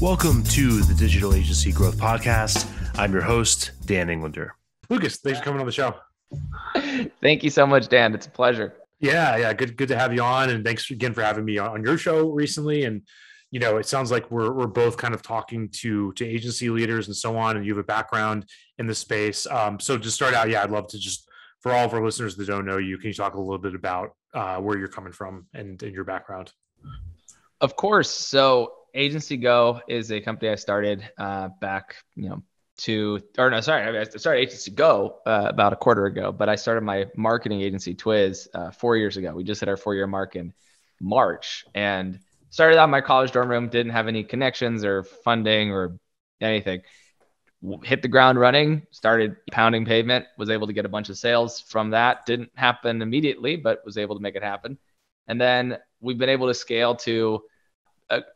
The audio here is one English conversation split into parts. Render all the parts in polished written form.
Welcome to the Digital Agency Growth Podcast. I'm your host, Dan Englander. Lucas, thanks for coming on the show. Thank you so much, Dan. It's a pleasure. Yeah. Good to have you on. And thanks again for having me on your show recently. And, you know, it sounds like we're both kind of talking to agency leaders and so on, and you have a background in the space. So to start out, I'd love to just, for all of our listeners that don't know you, can you talk a little bit about where you're coming from and your background? Of course. So Agency Go is a company I started back, I started Agency Go about a quarter ago, but I started my marketing agency Twiz 4 years ago. We just hit our 4-year mark in March and started out in my college dorm room, didn't have any connections or funding or anything. Hit the ground running, started pounding pavement, was able to get a bunch of sales from that. Didn't happen immediately, but was able to make it happen. And then we've been able to scale to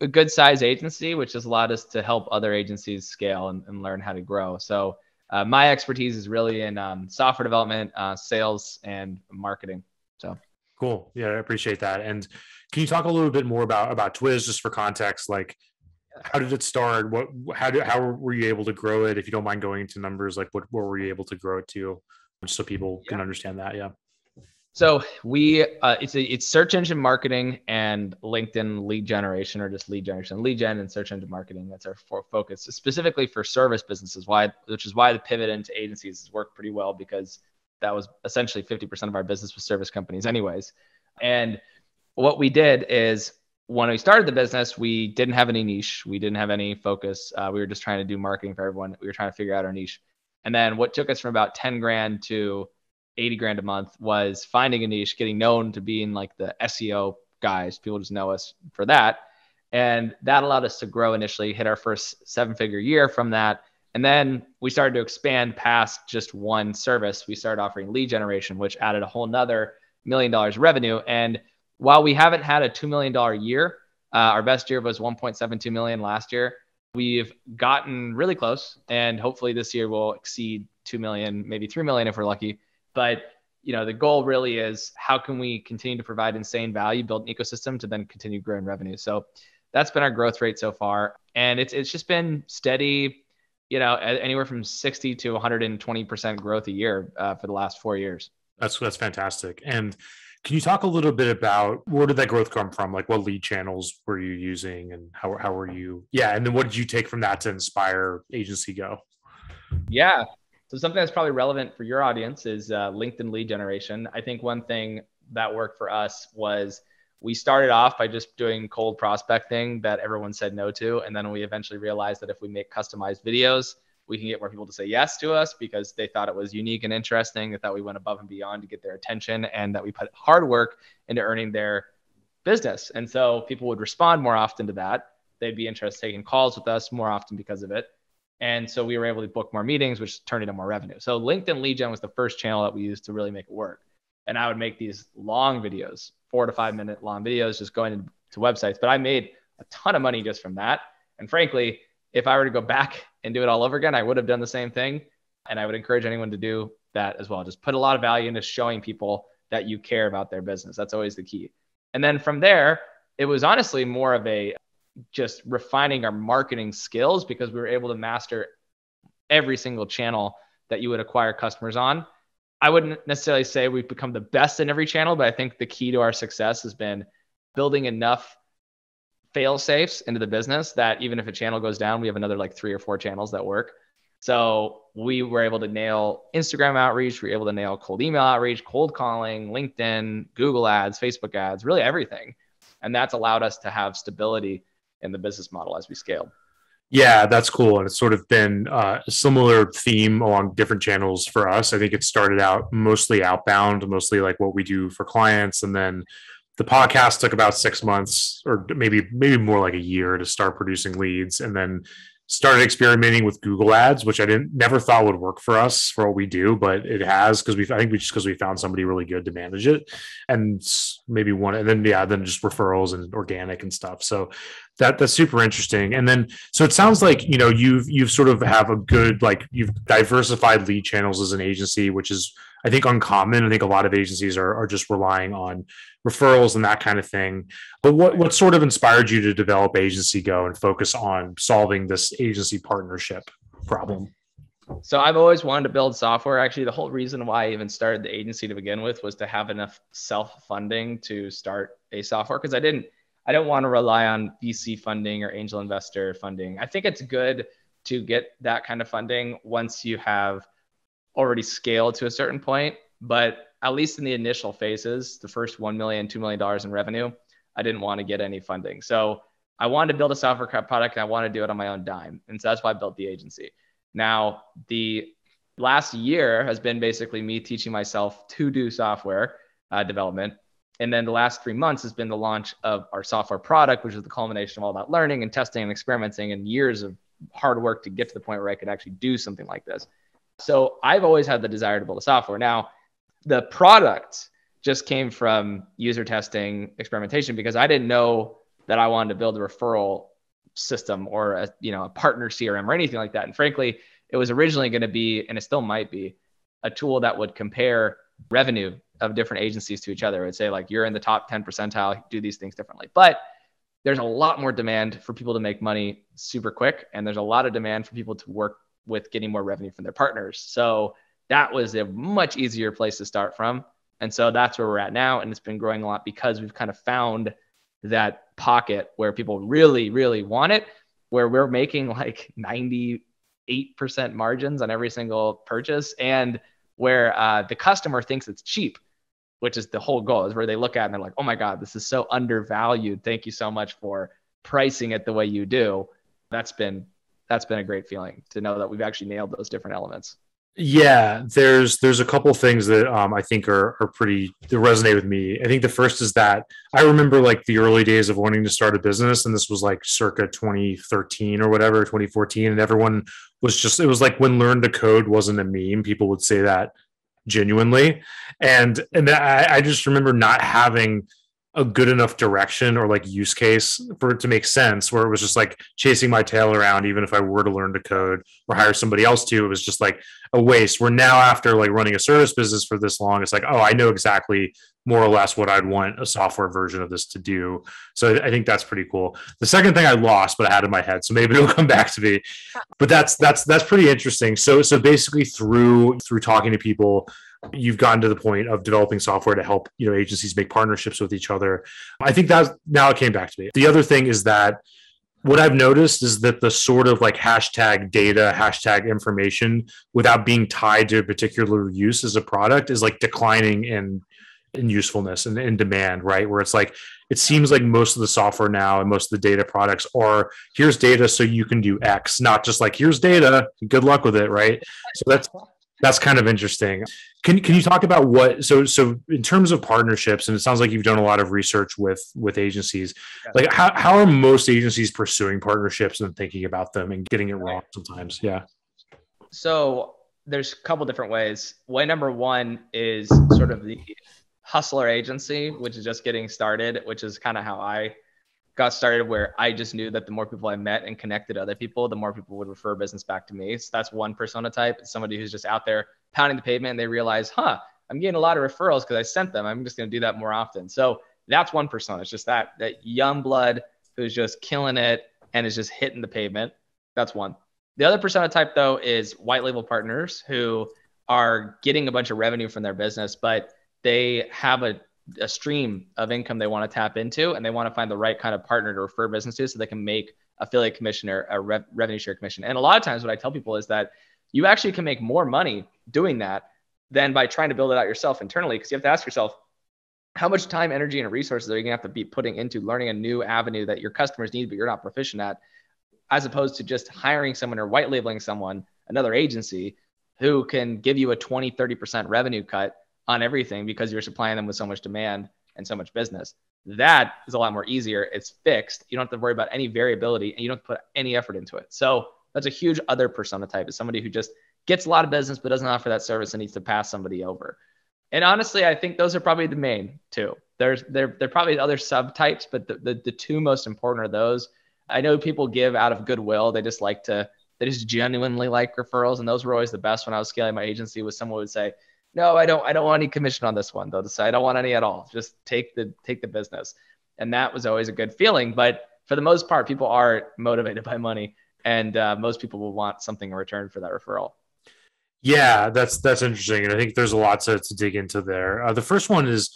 a good size agency, which has allowed us to help other agencies scale and learn how to grow. So my expertise is really in software development, sales, and marketing. So cool. Yeah, I appreciate that. And can you talk a little bit more about Twiz, just for context? Like, how did it start? How were you able to grow it? If you don't mind going into numbers, like what were you able to grow it to, just so people can understand that? Yeah. So it's search engine marketing and LinkedIn lead generation, or just lead generation, lead gen and search engine marketing. That's our focus, specifically for service businesses. Which is why the pivot into agencies has worked pretty well, because that was essentially 50% of our business with service companies anyways. And what we did is, when we started the business, we didn't have any niche. We didn't have any focus. We were just trying to do marketing for everyone. We were trying to figure out our niche. And then what took us from about 10 grand to 80 grand a month was finding a niche, getting known to being like the SEO guys. People just know us for that. And that allowed us to grow initially, hit our first 7-figure year from that. And then we started to expand past just one service. We started offering lead generation, which added a whole nother $1 million revenue. And while we haven't had a $2 million year, our best year was $1.72 million last year. We've gotten really close, and hopefully this year we'll exceed 2 million, maybe 3 million if we're lucky. But the goal really is, how can we continue to provide insane value, build an ecosystem to then continue growing revenue? So that's been our growth rate so far, and it's just been steady, anywhere from 60 to 120% growth a year for the last 4 years. That's fantastic. And can you talk a little bit about, where did that growth come from? Like, what lead channels were you using, and how were you? Yeah, and then what did you take from that to inspire Agency Go? Yeah. So something that's probably relevant for your audience is LinkedIn lead generation. I think one thing that worked for us was, we started off by just doing cold prospecting that everyone said no to. And then we eventually realized that if we make customized videos, we can get more people to say yes to us, because they thought it was unique and interesting. They thought we went above and beyond to get their attention, and that we put hard work into earning their business. And so people would respond more often to that. They'd be interested in taking calls with us more often because of it. And so we were able to book more meetings, which turned into more revenue. So LinkedIn lead gen was the first channel that we used to really make it work. And I would make these long videos, 4 to 5 minute long videos, just going to websites. But I made a ton of money just from that. And frankly, if I were to go back and do it all over again, I would have done the same thing. And I would encourage anyone to do that as well. Just put a lot of value into showing people that you care about their business. That's always the key. And then from there, it was honestly more of just refining our marketing skills, because we were able to master every single channel that you would acquire customers on. I wouldn't necessarily say we've become the best in every channel, but I think the key to our success has been building enough fail safes into the business that even if a channel goes down, we have another like 3 or 4 channels that work. So we were able to nail Instagram outreach. We were able to nail cold email outreach, cold calling, LinkedIn, Google ads, Facebook ads, really everything. And that's allowed us to have stability in the business model as we scaled. Yeah, that's cool. And it's sort of been a similar theme along different channels for us. I think it started out mostly outbound, mostly like what we do for clients. And then the podcast took about 6 months, or maybe more like a year, to start producing leads. And then started experimenting with Google ads, which I never thought would work for us for what we do, but it has, because we found somebody really good to manage it, and maybe then just referrals and organic and stuff. So that's super interesting. And then, so it sounds like, you've sort of have a good, like, you've diversified lead channels as an agency, which is I think, uncommon. I think a lot of agencies are just relying on referrals and that kind of thing. But what sort of inspired you to develop Agency Go and focus on solving this agency partnership problem? So I've always wanted to build software. Actually, the whole reason why I even started the agency to begin with was to have enough self-funding to start a software, because I don't want to rely on VC funding or angel investor funding. I think it's good to get that kind of funding once you have already scaled to a certain point. But at least in the initial phases, the first $1 million, $2 million in revenue, I didn't want to get any funding. So I wanted to build a software product, and I want to do it on my own dime. And so that's why I built the agency. Now, the last year has been basically me teaching myself to do software development. And then the last 3 months has been the launch of our software product, which is the culmination of all that learning and testing and experimenting and years of hard work to get to the point where I could actually do something like this. So I've always had the desire to build a software. Now, the product just came from user testing, experimentation, because I didn't know that I wanted to build a referral system or a partner CRM or anything like that. And frankly, it was originally going to be, and it still might be, a tool that would compare revenue of different agencies to each other. It would say, like, you're in the top 10 percentile, do these things differently. But there's a lot more demand for people to make money super quick. And there's a lot of demand for people to work with getting more revenue from their partners. So that was a much easier place to start from. And so that's where we're at now. And it's been growing a lot because we've kind of found that pocket where people really, really want it, where we're making like 98% margins on every single purchase, and where the customer thinks it's cheap, which is the whole goal, is where they look at it and they're like, oh my God, this is so undervalued. Thank you so much for pricing it the way you do. That's been a great feeling to know that we've actually nailed those different elements. Yeah, there's a couple things that I think are pretty that resonate with me. I think the first is that I remember like the early days of wanting to start a business, and this was like circa 2013 or whatever, 2014, and everyone was just, it was like when learn to code wasn't a meme. People would say that genuinely, and I just remember not having a good enough direction or like use case for it to make sense, where it was just like chasing my tail around. Even if I were to learn to code or hire somebody else to, it was just like a waste. Where now, after like running a service business for this long, it's like, oh, I know exactly more or less what I'd want a software version of this to do. So I think that's pretty cool. The second thing I lost, but I had in my head, so maybe it'll come back to me. But that's pretty interesting. So basically through talking to people, you've gotten to the point of developing software to help agencies make partnerships with each other. I think that now it came back to me. The other thing is that what I've noticed is that the sort of like hashtag data, hashtag information, without being tied to a particular use as a product, is like declining in usefulness and in demand, right? Where it's like, it seems like most of the software now and most of the data products are, here's data so you can do X, not just like, here's data, good luck with it, right? So that's kind of interesting. Can you talk about what, so in terms of partnerships, and it sounds like you've done a lot of research with agencies, like how are most agencies pursuing partnerships and thinking about them and getting it wrong sometimes? Yeah. So there's a couple different ways. Way number one is sort of the hustler agency, which is just getting started, which is kind of how I got started, where I just knew that the more people I met and connected to other people, the more people would refer business back to me. So that's one persona type. It's somebody who's just out there pounding the pavement and they realize, I'm getting a lot of referrals because I sent them. I'm just going to do that more often. So that's one persona. It's just that young blood who's just killing it and is just hitting the pavement. That's one. The other persona type, though, is white label partners who are getting a bunch of revenue from their business, but they have a stream of income they want to tap into, and they want to find the right kind of partner to refer business to so they can make affiliate commission or a revenue share commission. And a lot of times what I tell people is that you actually can make more money doing that than by trying to build it out yourself internally, because you have to ask yourself, how much time, energy, and resources are you going to have to be putting into learning a new avenue that your customers need, but you're not proficient at, as opposed to just hiring someone or white labeling someone, another agency, who can give you a 20, 30% revenue cut on everything because you're supplying them with so much demand and so much business. That is a lot more easier. It's fixed. You don't have to worry about any variability, and you don't have to put any effort into it. So that's a huge other persona type, is somebody who just gets a lot of business but doesn't offer that service and needs to pass somebody over. And honestly, I think those are probably the main two. There probably other subtypes, but the two most important are those. I know people give out of goodwill. They just genuinely like referrals. And those were always the best when I was scaling my agency. Was someone would say, no, I don't want any commission on this one. They'll decide I don't want any at all. Just take the business. And that was always a good feeling. But for the most part, people are motivated by money, and most people will want something in return for that referral. Yeah, that's interesting, and I think there's a lot to dig into there. The first one is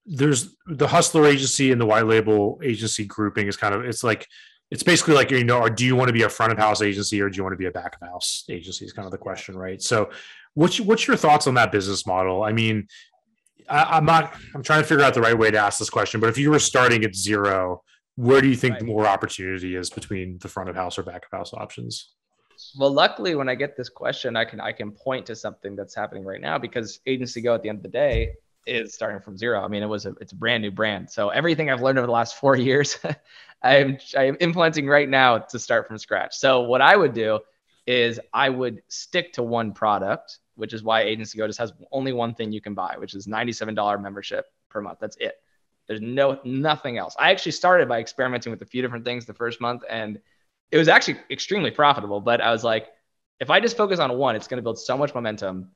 there's the hustler agency and the white label agency grouping is kind of it's basically like, or do you want to be a front of house agency or do you want to be a back of house agency is kind of the question, right? So what's your thoughts on that business model? I mean, I'm trying to figure out the right way to ask this question, but if you were starting at zero, where do you think the more opportunity is between the front of house or back of house options? Well, luckily, when I get this question, I can point to something that's happening right now, because Agency Go at the end of the day is starting from zero. I mean, it's a brand new brand. So everything I've learned over the last 4 years, I'm implementing right now to start from scratch. So what I would do is I would stick to one product, which is why Agency Go just has only one thing you can buy, which is $97 membership per month. That's it. There's nothing else. I actually started by experimenting with a few different things the first month, and it was actually extremely profitable. But I was like, if I just focus on one, it's going to build so much momentum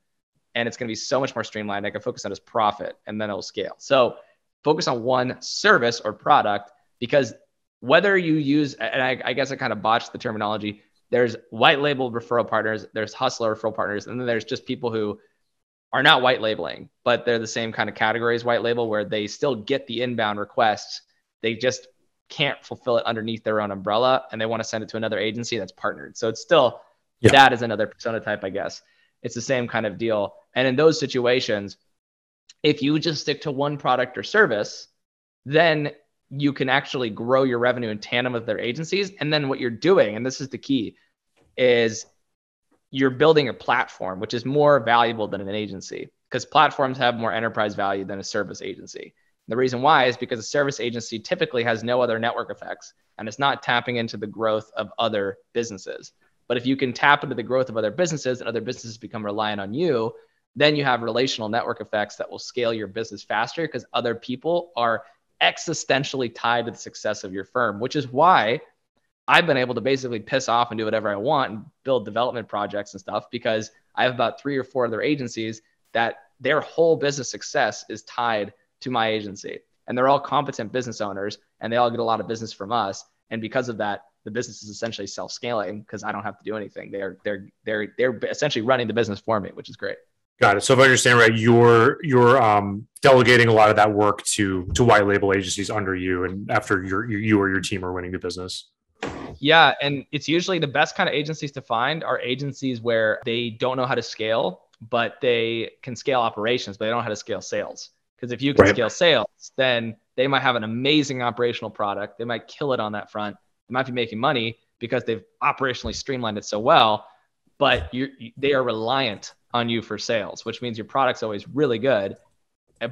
and it's going to be so much more streamlined. I can focus on just profit and then it'll scale. So focus on one service or product, because whether you use, and I guess I kind of botched the terminology, there's white label referral partners, there's hustler referral partners, and then there's just people who are not white labeling, but they're the same kind of category as white label, where they still get the inbound requests. They just can't fulfill it underneath their own umbrella, and they want to send it to another agency that's partnered. So it's still, that is another persona type, I guess. It's the same kind of deal. And in those situations, if you just stick to one product or service, then you can actually grow your revenue in tandem with their agencies. And then what you're doing, and this is the key, is you're building a platform, which is more valuable than an agency, because platforms have more enterprise value than a service agency. The reason why is because a service agency typically has no other network effects, and it's not tapping into the growth of other businesses. But if you can tap into the growth of other businesses and other businesses become reliant on you, then you have relational network effects that will scale your business faster, because other people are existentially tied to the success of your firm, which is why I've been able to basically piss off and do whatever I want and build development projects and stuff, because I have about 3 or 4 other agencies that their whole business success is tied to my agency, and they're all competent business owners and they all get a lot of business from us. And because of that, the business is essentially self-scaling because I don't have to do anything. They're essentially running the business for me, which is great. Got it. So if I understand right, you're delegating a lot of that work to white label agencies under you, and after you or your team are winning the business. Yeah, and it's usually the best kind of agencies to find are agencies where they don't know how to scale, but they can scale operations, but they don't know how to scale sales. Because if you can scale sales, then they might have an amazing operational product. They might kill it on that front. They might be making money because they've operationally streamlined it so well, but they are reliant on you for sales, which means your product's always really good,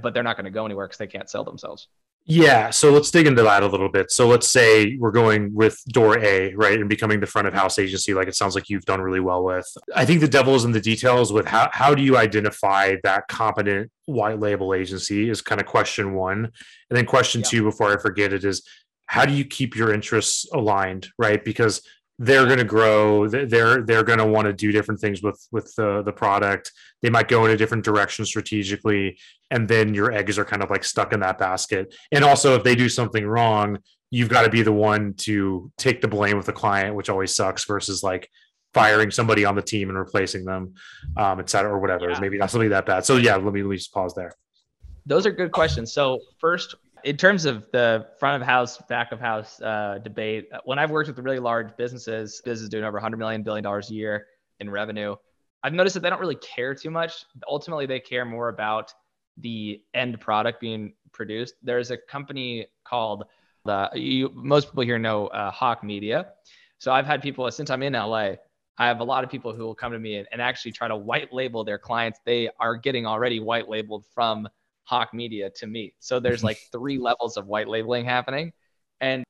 but they're not going to go anywhere because they can't sell themselves. Yeah. So let's dig into that a little bit. So let's say we're going with door A, right? And becoming the front of house agency, like it sounds like you've done really well with. I think the devil is in the details with how do you identify that competent white label agency is kind of question one. And then question two, before I forget it, is how do you keep your interests aligned, right? Because they're going to grow. They're going to want to do different things with the product. They might go in a different direction strategically, and then your eggs are kind of like stuck in that basket. And also, if they do something wrong, you've got to be the one to take the blame with the client, which always sucks. Versus like firing somebody on the team and replacing them, et cetera, or whatever. Yeah. Maybe not something that bad. So yeah, let me just pause there. Those are good questions. So first, in terms of the front of house, back of house debate, when I've worked with really large businesses doing over $100 billion a year in revenue, I've noticed that they don't really care too much. Ultimately, they care more about the end product being produced. There's a company called, most people here know Hawk Media. So I've had people, since I'm in LA, I have a lot of people who will come to me and actually try to white label their clients. They are getting already white labeled from Hawk Media to me. So there's like 3 levels of white labeling happening. And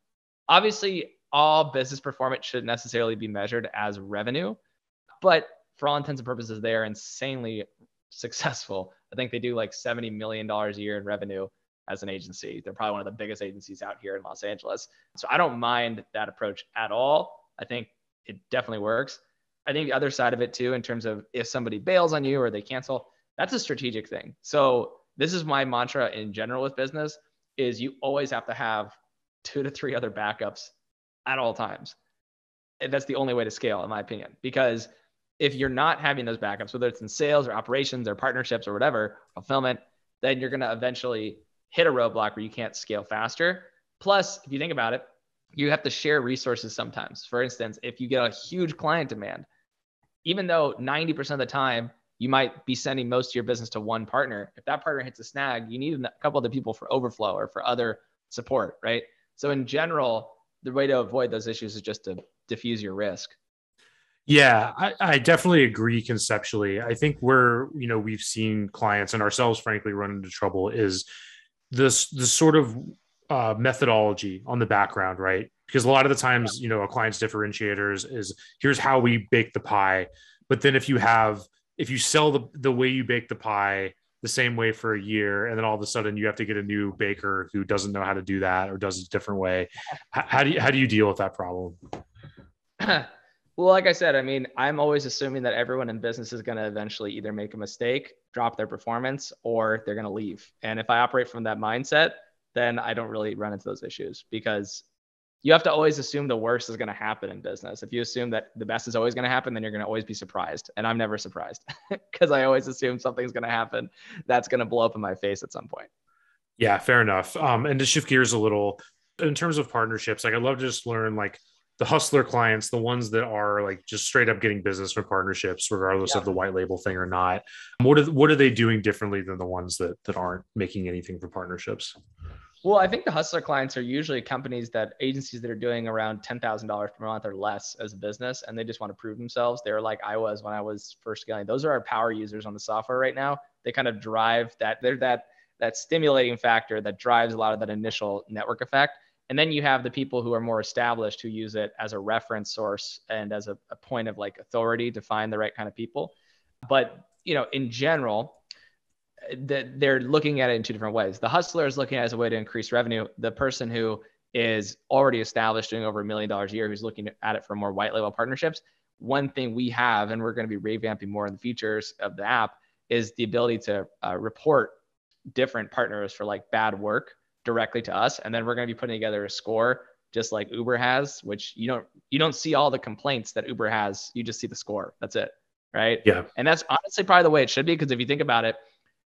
obviously all business performance shouldn't necessarily be measured as revenue, but for all intents and purposes, they are insanely successful. I think they do like $70 million a year in revenue as an agency. They're probably one of the biggest agencies out here in Los Angeles. So I don't mind that approach at all. I think it definitely works. I think the other side of it too, in terms of if somebody bails on you or they cancel, That's a strategic thing. So this is my mantra in general with business is you always have to have 2 to 3 other backups at all times. And that's the only way to scale, in my opinion, because if you're not having those backups, whether it's in sales or operations or partnerships or whatever, fulfillment, then you're going to eventually hit a roadblock where you can't scale faster. Plus, if you think about it, you have to share resources sometimes. For instance, if you get a huge client demand, even though 90% of the time you might be sending most of your business to one partner, if that partner hits a snag, you need a couple other people for overflow or for other support, right? So in general, the way to avoid those issues is just to diffuse your risk. Yeah, I definitely agree conceptually. I think where, we've seen clients and ourselves, frankly, run into trouble is this sort of methodology on the background, right? Because a lot of the times, a client's differentiators is here's how we bake the pie. But then if you sell the way you bake the pie the same way for a year, and then all of a sudden you have to get a new baker who doesn't know how to do that or does it a different way, how do you deal with that problem? Well, like I said, I mean, I'm always assuming that everyone in business is going to eventually either make a mistake, drop their performance, or they're going to leave. And if I operate from that mindset, then I don't really run into those issues because you have to always assume the worst is going to happen in business. If you assume that the best is always going to happen, then you're going to always be surprised. And I'm never surprised because I always assume something's going to happen that's going to blow up in my face at some point. Yeah, fair enough. And to shift gears a little, in terms of partnerships, like I'd love to just learn like the hustler clients, the ones that are like just straight up getting business from partnerships, regardless of the white label thing or not. What are they doing differently than the ones that aren't making anything for partnerships? Well, I think the hustler clients are usually agencies that are doing around $10,000 per month or less as a business, and they just want to prove themselves. They're like I was when I was first scaling. Those are our power users on the software right now. They kind of drive that. They're that stimulating factor that drives a lot of that initial network effect. And then you have the people who are more established who use it as a reference source and as a point of like authority to find the right kind of people. But, in general, they're looking at it in two different ways. The hustler is looking at it as a way to increase revenue. The person who is already established doing over $1 million a year, who's looking at it for more white label partnerships. One thing we have, and we're going to be revamping more in the features of the app, is the ability to report different partners for like bad work directly to us. And then we're going to be putting together a score just like Uber has, which you don't see all the complaints that Uber has. You just see the score. That's it. Right. Yeah. And that's honestly probably the way it should be. Because if you think about it,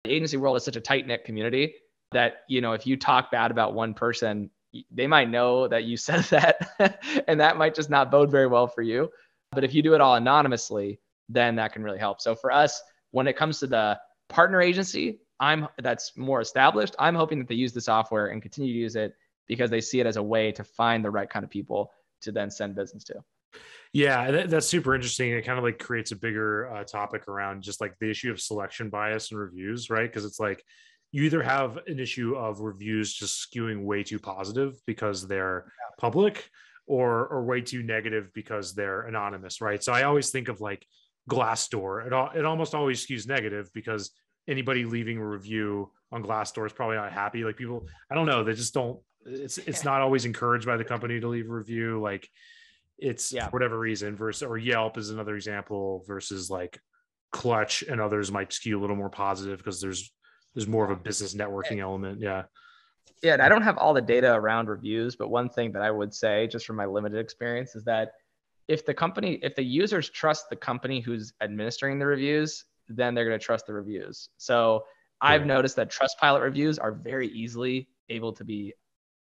the agency world is such a tight knit community that, if you talk bad about one person, they might know that you said that and that might just not bode very well for you. But if you do it all anonymously, then that can really help. So for us, when it comes to the partner agency, that's more established. I'm hoping that they use the software and continue to use it because they see it as a way to find the right kind of people to then send business to. Yeah, that's super interesting. It kind of like creates a bigger topic around just like the issue of selection bias and reviews, right? Because it's like you either have an issue of reviews just skewing way too positive because they're public or way too negative because they're anonymous, right? So I always think of like Glassdoor. It almost always skews negative because anybody leaving a review on Glassdoor is probably not happy. Like people, I don't know, they just don't. It's not always encouraged by the company to leave a review. Like it's for whatever reason. Or Yelp is another example versus like Clutch and others might skew a little more positive because there's more of a business networking element. Yeah. Yeah, and I don't have all the data around reviews, but one thing that I would say, just from my limited experience, is that if the users trust the company who's administering the reviews, then they're going to trust the reviews. So I've noticed that Trustpilot reviews are very easily able to be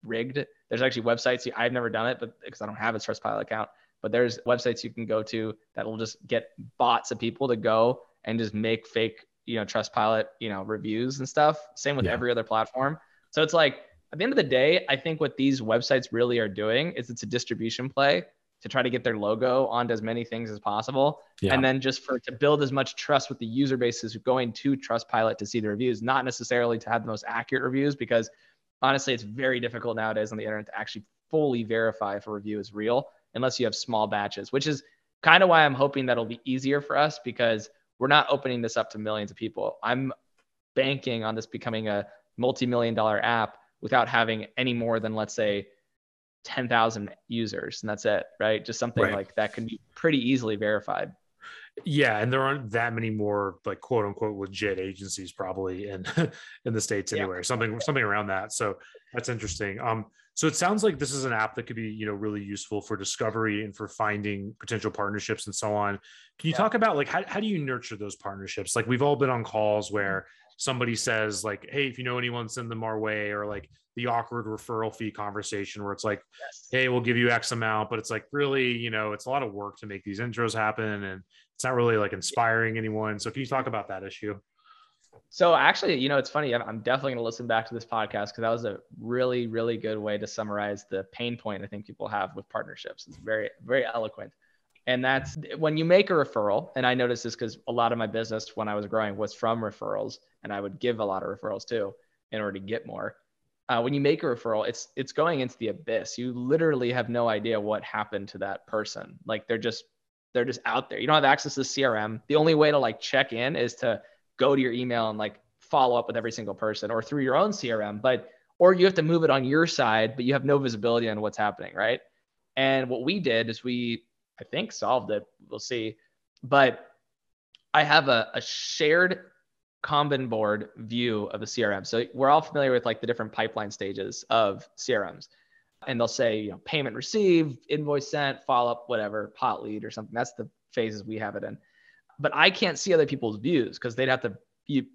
rigged. There's actually websites, I've never done it, but because I don't have a Trustpilot account, but there's websites you can go to that will just get bots of people to go and just make fake, Trustpilot, reviews and stuff. Same with every other platform. So it's like, at the end of the day, I think what these websites really are doing is it's a distribution play to try to get their logo onto as many things as possible. Yeah. And then just to build as much trust with the user bases going to Trustpilot to see the reviews, not necessarily to have the most accurate reviews, because honestly, it's very difficult nowadays on the internet to actually fully verify if a review is real, unless you have small batches, which is kind of why I'm hoping that'll be easier for us because we're not opening this up to millions of people. I'm banking on this becoming a multi-million-dollar app without having any more than, let's say, 10,000 users, and that's it, right? Just something like that can be pretty easily verified. Yeah, and there aren't that many more like quote unquote legit agencies probably in in the States Yeah. anyway, something around that. So that's interesting. So it sounds like this is an app that could be, really useful for discovery and for finding potential partnerships and so on. Can you Yeah. talk about like how do you nurture those partnerships? Like we've all been on calls where somebody says like, hey, if you know anyone, send them our way, or like the awkward referral fee conversation where it's like, Yes. hey, we'll give you X amount, but it's like really, it's a lot of work to make these intros happen and it's not really like inspiring anyone. So can you talk about that issue? So actually, it's funny. I'm definitely going to listen back to this podcast because that was a really, really good way to summarize the pain point I think people have with partnerships. It's very, very eloquent. And that's when you make a referral. And I noticed this because a lot of my business when I was growing was from referrals, and I would give a lot of referrals too in order to get more. When you make a referral, it's going into the abyss. You literally have no idea what happened to that person. Like they're just out there. You don't have access to the CRM. The only way to like check in is to go to your email and like follow up with every single person or through your own CRM, or you have to move it on your side, but you have no visibility on what's happening. Right. And what we did is I think solved it. We'll see. But I have a shared Kanban board view of the CRM. So we're all familiar with like the different pipeline stages of CRMs. And they'll say, payment received, invoice sent, follow up, whatever, hot lead or something. That's the phases we have it in. But I can't see other people's views because they'd have to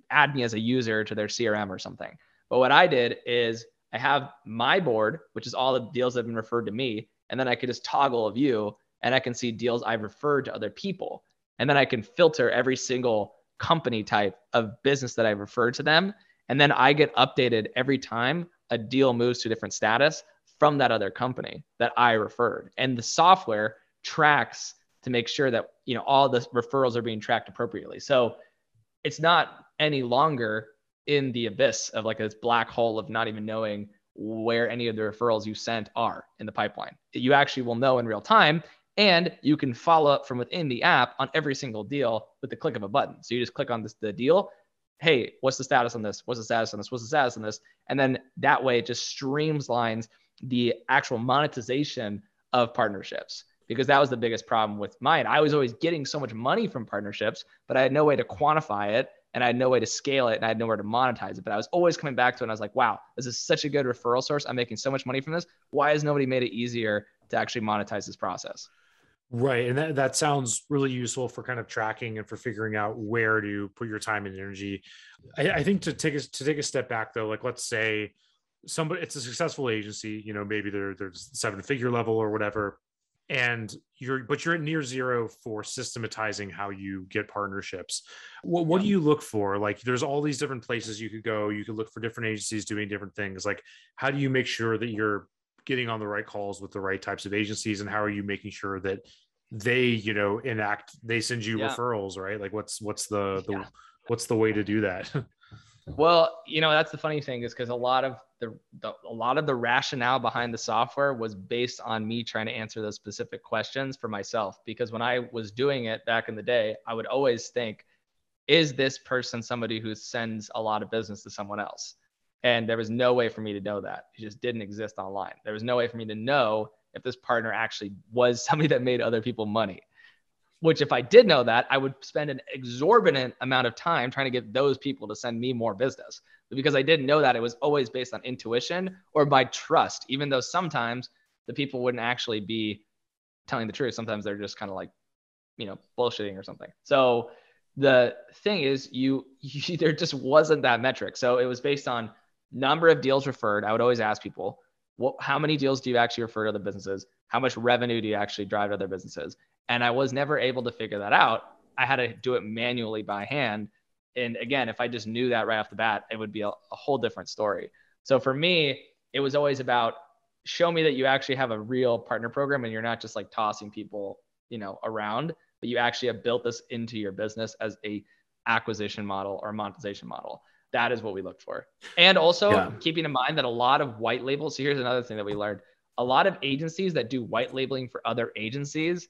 add me as a user to their CRM or something. But what I did is I have my board, which is all the deals that have been referred to me. And then I could just toggle a view and I can see deals I've referred to other people. And then I can filter every single company type of business that I've referred to them. And then I get updated every time a deal moves to a different status from that other company that I referred. And the software tracks to make sure that, all the referrals are being tracked appropriately. So it's not any longer in the abyss of like this black hole of not even knowing where any of the referrals you sent are in the pipeline. You actually will know in real time, and you can follow up from within the app on every single deal with the click of a button. So you just click on the deal. Hey, what's the status on this? What's the status on this? What's the status on this? And then that way it just streamlines the actual monetization of partnerships, because that was the biggest problem with mine. I was always getting so much money from partnerships, but I had no way to quantify it and I had no way to scale it and I had nowhere to monetize it. But I was always coming back to it and I was like, wow, this is such a good referral source. I'm making so much money from this. Why has nobody made it easier to actually monetize this process? Right. And that sounds really useful for kind of tracking and for figuring out where to put your time and energy. I think to take a step back though, like let's say it's a successful agency, maybe they're 7-figure level or whatever. And you're at near zero for systematizing how you get partnerships. What do you look for? Like there's all these different places you could go. You could look for different agencies doing different things. Like how do you make sure that you're getting on the right calls with the right types of agencies, and how are you making sure that they they send you referrals, right? Like what's the way to do that? Well, that's the funny thing is because a lot of the rationale behind the software was based on me trying to answer those specific questions for myself. Because when I was doing it back in the day, I would always think, is this person somebody who sends a lot of business to someone else? And there was no way for me to know that. It just didn't exist online. There was no way for me to know if this partner actually was somebody that made other people money. Which if I did know that, I would spend an exorbitant amount of time trying to get those people to send me more business. But because I didn't know that, it was always based on intuition or by trust, even though sometimes the people wouldn't actually be telling the truth. Sometimes they're just kind of like, bullshitting or something. So the thing is there just wasn't that metric. So it was based on number of deals referred. I would always ask people, how many deals do you actually refer to other businesses? How much revenue do you actually drive to other businesses? And I was never able to figure that out. I had to do it manually by hand. And again, if I just knew that right off the bat, it would be a whole different story. So for me, it was always about show me that you actually have a real partner program and you're not just like tossing people, around, but you actually have built this into your business as a acquisition model or monetization model. That is what we looked for. And also keeping in mind that a lot of white labels. So here's another thing that we learned. A lot of agencies that do white labeling for other agencies,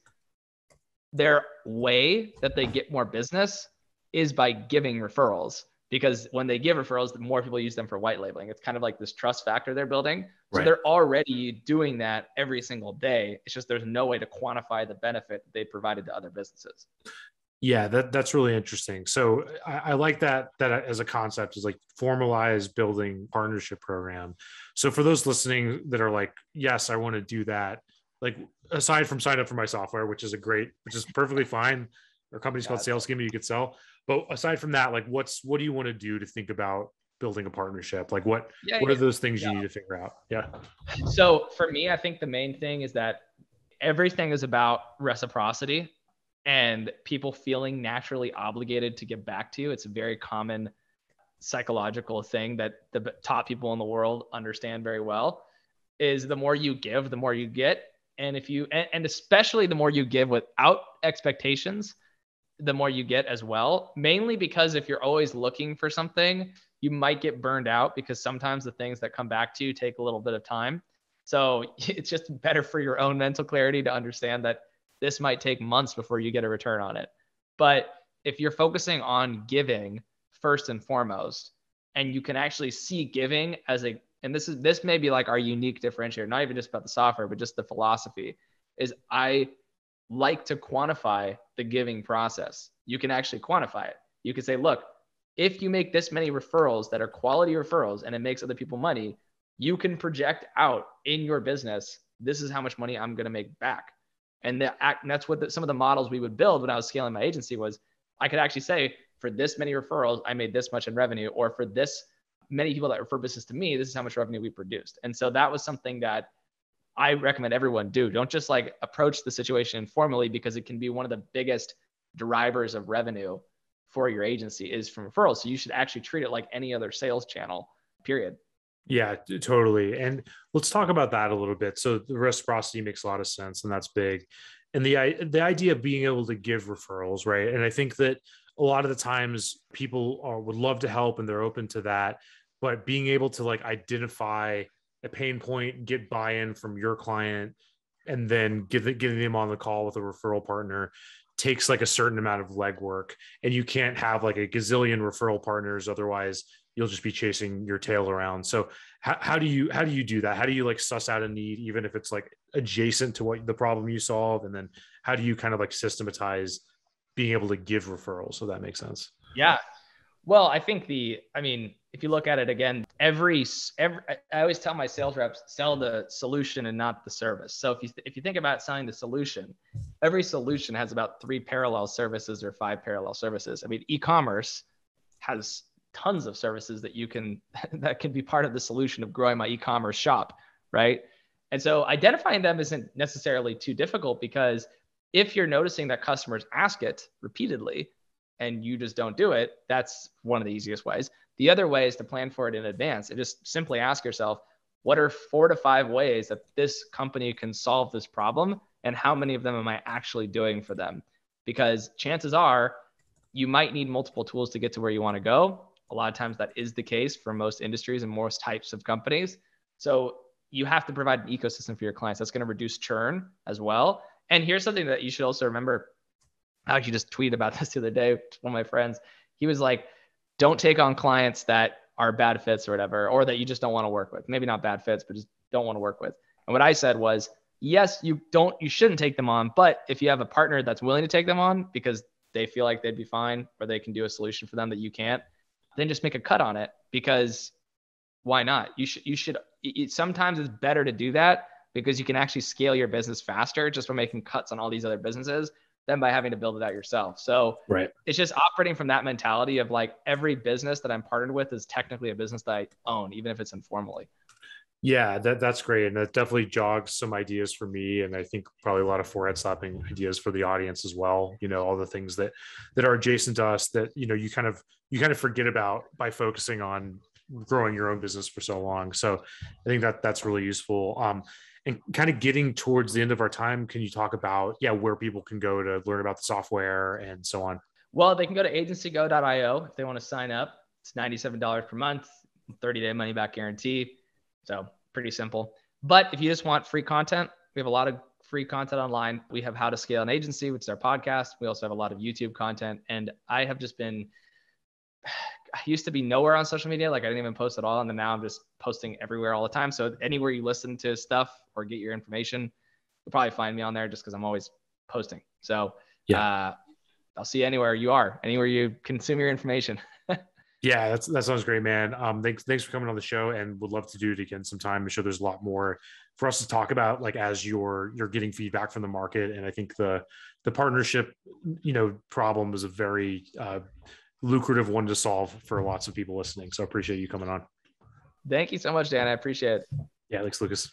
their way that they get more business is by giving referrals, because when they give referrals, the more people use them for white labeling. It's kind of like this trust factor they're building. So they're already doing that every single day. It's just there's no way to quantify the benefit they provided to other businesses. Yeah, that's really interesting. So I like that as a concept is like formalized building partnership program. So for those listening that are like, yes, I want to do that, like aside from sign up for my software, which is perfectly fine. Our company's called Yeah. Sales Schema, you could sell. But aside from that, like what do you want to do to think about building a partnership? Like Yeah. what are those things Yeah. you need to figure out? Yeah. So for me, I think the main thing is that everything is about reciprocity and people feeling naturally obligated to give back to you. It's a very common psychological thing that the top people in the world understand very well, is the more you give, the more you get. And if you, and especially the more you give without expectations, the more you get as well. Mainly because if you're always looking for something, you might get burned out because sometimes the things that come back to you take a little bit of time. So it's just better for your own mental clarity to understand that this might take months before you get a return on it. But if you're focusing on giving first and foremost, and you can actually see giving as a, and this may be like our unique differentiator, not even just about the software, but just the philosophy, is I like to quantify the giving process. You can actually quantify it. You can say, look, if you make this many referrals that are quality referrals and it makes other people money, you can project out in your business, this is how much money I'm going to make back. And that's what some of the models we would build when I was scaling my agency was, I could actually say, for this many referrals, I made this much in revenue, or for this many people that refer business to me, this is how much revenue we produced. And so that was something that I recommend everyone do. Don't just like approach the situation informally, because it can be one of the biggest drivers of revenue for your agency is from referrals. So you should actually treat it like any other sales channel, period. Yeah, totally. And let's talk about that a little bit. So the reciprocity makes a lot of sense, and that's big. And the idea of being able to give referrals, right? And I think that a lot of the times people would love to help and they're open to that, but being able to like identify a pain point, get buy-in from your client, and then getting them on the call with a referral partner takes like a certain amount of legwork. And you can't have like a gazillion referral partners, otherwise you'll just be chasing your tail around. So how do you do that? How do you like suss out a need, even if it's like adjacent to what the problem you solve? And then how do you kind of like systematize being able to give referrals? So that makes sense. Yeah. Well, I think if you look at it again, I always tell my sales reps, sell the solution and not the service. So if you think about selling the solution, every solution has about 3 parallel services or 5 parallel services. I mean, e-commerce has tons of services that that can be part of the solution of growing my e-commerce shop, right? And so identifying them isn't necessarily too difficult, because if you're noticing that customers ask it repeatedly and you just don't do it, that's one of the easiest ways. The other way is to plan for it in advance and just simply ask yourself, what are 4 to 5 ways that this company can solve this problem? And how many of them am I actually doing for them? Because chances are you might need multiple tools to get to where you want to go. A lot of times that is the case for most industries and most types of companies. So you have to provide an ecosystem for your clients. That's going to reduce churn as well. And here's something that you should also remember. I actually just tweeted about this the other day to one of my friends. He was like, don't take on clients that are bad fits or whatever, or that you just don't want to work with. Maybe not bad fits, but just don't want to work with. And what I said was, yes, you shouldn't take them on. But if you have a partner that's willing to take them on because they feel like they'd be fine, or they can do a solution for them that you can't, then just make a cut on it, because why not? Sometimes it's better to do that, because you can actually scale your business faster just by making cuts on all these other businesses than by having to build it out yourself. So Right. It's just operating from that mentality of like, every business that I'm partnered with is technically a business that I own, even if it's informally. Yeah, that's great. And that definitely jogs some ideas for me. And I think probably a lot of forehead slapping ideas for the audience as well. All the things that are adjacent to us that, you kind of forget about by focusing on growing your own business for so long. So I think that's really useful. And kind of getting towards the end of our time, can you talk about, where people can go to learn about the software and so on? Well, they can go to agencygo.io if they want to sign up. It's $97 per month, 30-day money back guarantee. So pretty simple. But if you just want free content, we have a lot of free content online. We have How to Scale an Agency, which is our podcast. We also have a lot of YouTube content. And I used to be nowhere on social media. Like I didn't even post at all. And then now I'm just posting everywhere all the time. So anywhere you listen to stuff or get your information, you'll probably find me on there, just because I'm always posting. So I'll see you anywhere anywhere you consume your information. Yeah, that sounds great, man. Thanks for coming on the show, and would love to do it again sometime. I'm sure there's a lot more for us to talk about, like as you're getting feedback from the market. And I think the partnership, problem is a very lucrative one to solve for lots of people listening. So I appreciate you coming on. Thank you so much, Dan. I appreciate it. Yeah, thanks, Lucas.